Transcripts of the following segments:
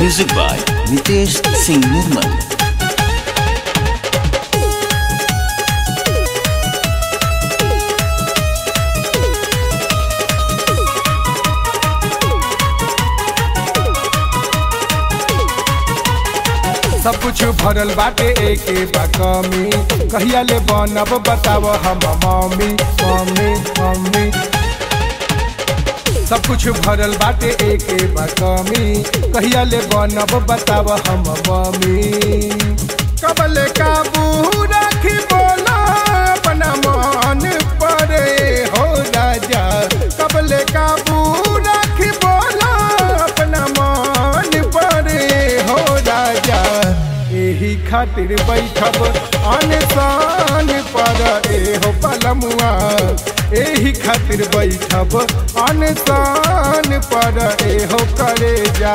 Music by Nitesh Singh निर्मल। सब कुछ भरल बाटे एके बा कमी, कहिया ले बनब बताव हम मम्मी मम्मी मम्मी। सब कुछ भरल बाटे एके बा कमी, कहिया ले बनब बताव हम मम्मी। कबले काबू राखी बोला अपना मन पर हो राजा, कबले काबू राखी बोला अपना मन पर हो राजा। एही खातिर बैठब अनसान पर एहो पलमुआ, एही खातिर बैठब अनसान पर एहो करे जा।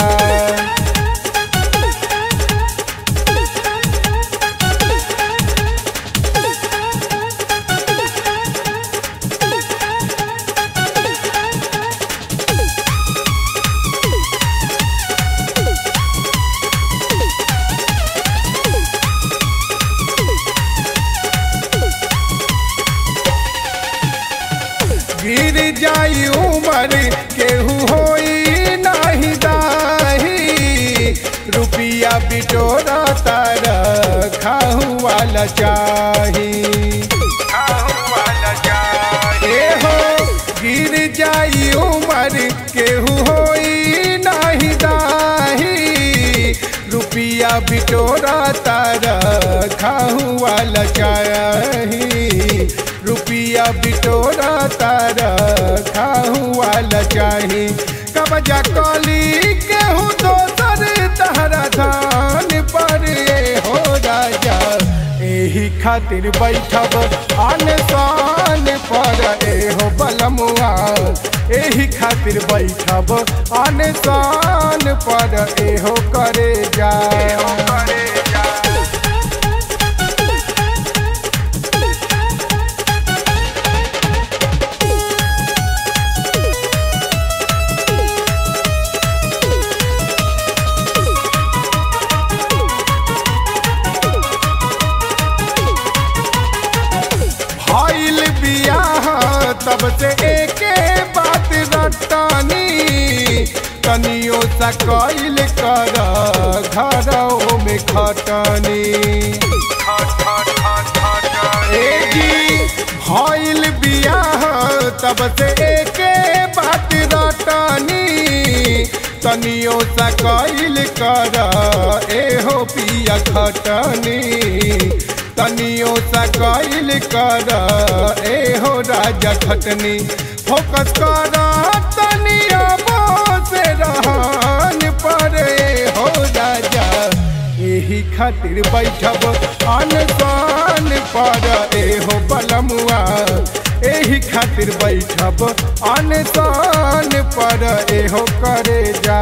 गिर जाई उमर केहू होई नाही दाही, रुपिया बिटोरा तारा खाहू वाला चाही। ए हो गिर जाई उमर केहू होई नाही दाही, रुपिया बिटोरा तारा खाहू वाला चाही। रुपिया बिटोरा तारा खाहू वाला चाही। कब्जा कली केहू दोसर तहरा धान पर हो राजा, एही खातिर बैठब अनसान पर एहो बलमुआ, एही खातिर बैठब अनसान पर एहो करे जा। तब से एके बात रटानी, कनियो सा कइल कर घरों में खटनी। भइल बियाह तब से एके बात रटानी, कनियो सा कइल कर एहो पिया खटनी। तनियो सा कइल कर एहो राजा खटनी। फोकस कर तनिया से रहन पर हो राजा, एही खातिर बैठब अनसान पर एहो बलमुआ, एही खातिर बैठब अनसान पर एहो करे जा।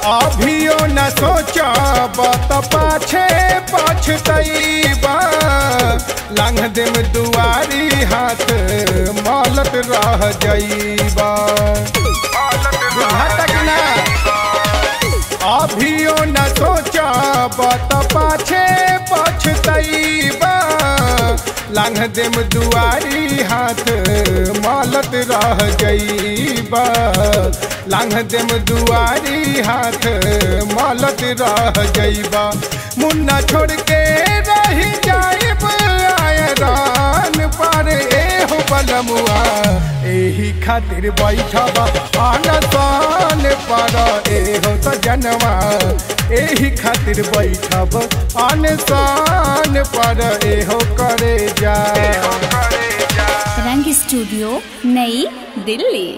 अभियो न सोचब त पाछे पछतैबा, लंघ देम दुआरी हाथ मलत रह जइबा। अभियो न सोचब त पाछे पछतैबा, लंघ देम दुआरी हाथ मलत रह जइबा। लंघ देम दुआरी हाथ मलत रह जइबा। मुन्ना छोड़ के रही जाइब आयरान पर एहो बलमुआ, एही खातिर बैठब अनसान पर एहो सजनवा, एही खातिर बैठब अनसान पर एहो करे जा। रंग स्टूडियो नई दिल्ली।